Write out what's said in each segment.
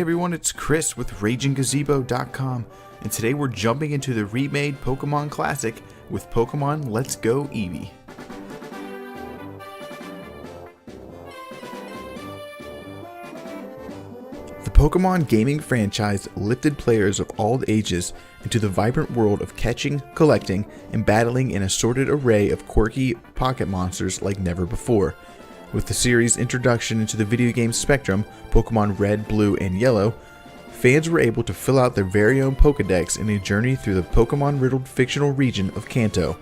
Hey everyone, it's Chris with RagingGazebo.com, and today we're jumping into the remade Pokemon Classic with Pokemon Let's Go Evee. The Pokemon gaming franchise lifted players of all ages into the vibrant world of catching, collecting, and battling an assorted array of quirky pocket monsters like never before. With the series' introduction into the video game spectrum, Pokemon Red, Blue, and Yellow, fans were able to fill out their very own Pokedex in a journey through the Pokemon-riddled fictional region of Kanto.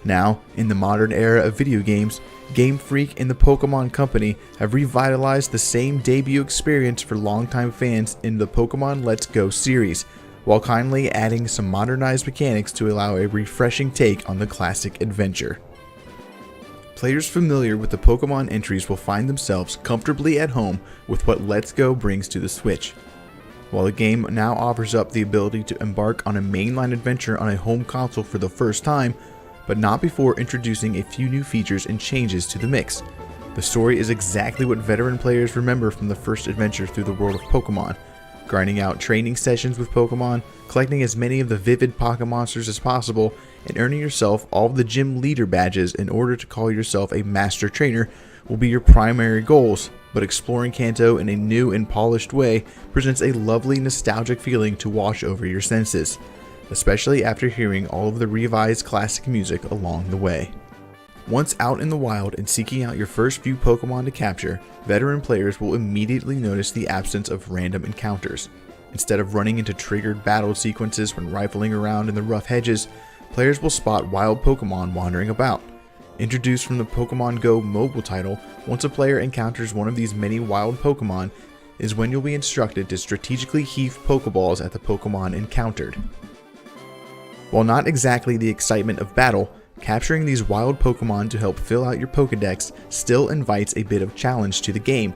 Now, in the modern era of video games, Game Freak and the Pokemon Company have revitalized the same debut experience for longtime fans in the Pokemon Let's Go series, while kindly adding some modernized mechanics to allow a refreshing take on the classic adventure. Players familiar with the Pokemon entries will find themselves comfortably at home with what Let's Go brings to the Switch. While the game now offers up the ability to embark on a mainline adventure on a home console for the first time, but not before introducing a few new features and changes to the mix. The story is exactly what veteran players remember from the first adventure through the world of Pokemon, grinding out training sessions with Pokemon, collecting as many of the vivid pocket monsters as possible, and earning yourself all of the gym leader badges in order to call yourself a master trainer will be your primary goals, but exploring Kanto in a new and polished way presents a lovely nostalgic feeling to wash over your senses, especially after hearing all of the revised classic music along the way. Once out in the wild and seeking out your first few Pokemon to capture, veteran players will immediately notice the absence of random encounters. Instead of running into triggered battle sequences when rifling around in the rough hedges, players will spot wild Pokemon wandering about. Introduced from the Pokemon Go mobile title, once a player encounters one of these many wild Pokemon is when you'll be instructed to strategically heave Pokeballs at the Pokemon encountered. While not exactly the excitement of battle, capturing these wild Pokemon to help fill out your Pokedex still invites a bit of challenge to the game.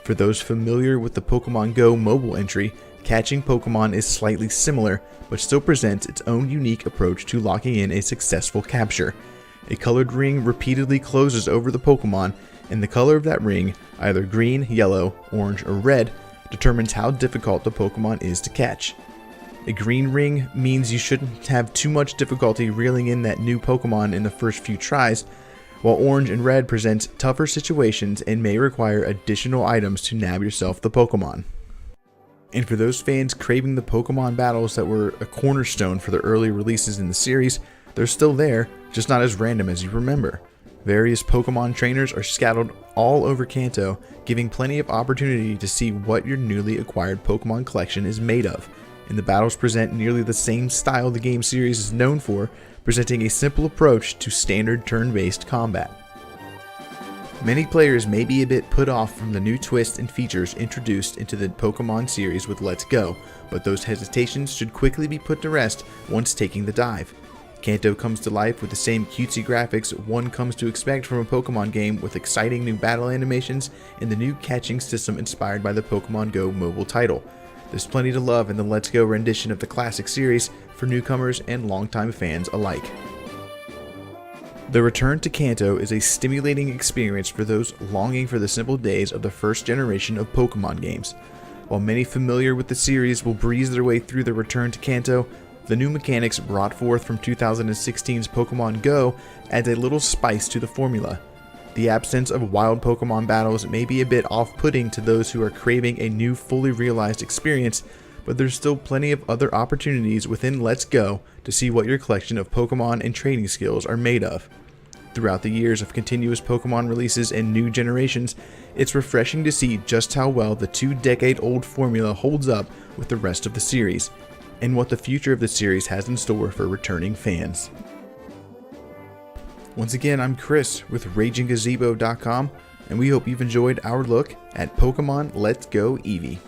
For those familiar with the Pokemon Go mobile entry, catching Pokemon is slightly similar, but still presents its own unique approach to locking in a successful capture. A colored ring repeatedly closes over the Pokemon, and the color of that ring, either green, yellow, orange, or red, determines how difficult the Pokemon is to catch. A green ring means you shouldn't have too much difficulty reeling in that new Pokemon in the first few tries, while orange and red present tougher situations and may require additional items to nab yourself the Pokemon. And for those fans craving the Pokemon battles that were a cornerstone for the early releases in the series, they're still there, just not as random as you remember. Various Pokemon trainers are scattered all over Kanto, giving plenty of opportunity to see what your newly acquired Pokemon collection is made of. And the battles present nearly the same style the game series is known for, presenting a simple approach to standard turn-based combat. Many players may be a bit put off from the new twists and features introduced into the Pokemon series with Let's Go, but those hesitations should quickly be put to rest once taking the dive. Kanto comes to life with the same cutesy graphics one comes to expect from a Pokemon game, with exciting new battle animations and the new catching system inspired by the Pokemon Go mobile title. There's plenty to love in the Let's Go rendition of the classic series for newcomers and longtime fans alike. The return to Kanto is a stimulating experience for those longing for the simple days of the first generation of Pokemon games. While many familiar with the series will breeze their way through the return to Kanto, the new mechanics brought forth from 2016's Pokemon Go adds a little spice to the formula. The absence of wild Pokemon battles may be a bit off-putting to those who are craving a new fully realized experience, but there's still plenty of other opportunities within Let's Go to see what your collection of Pokemon and training skills are made of. Throughout the years of continuous Pokemon releases and new generations, it's refreshing to see just how well the 2-decade-old formula holds up with the rest of the series, and what the future of the series has in store for returning fans. Once again, I'm Chris with RagingGazebo.com, and we hope you've enjoyed our look at Pokemon Let's Go Evee.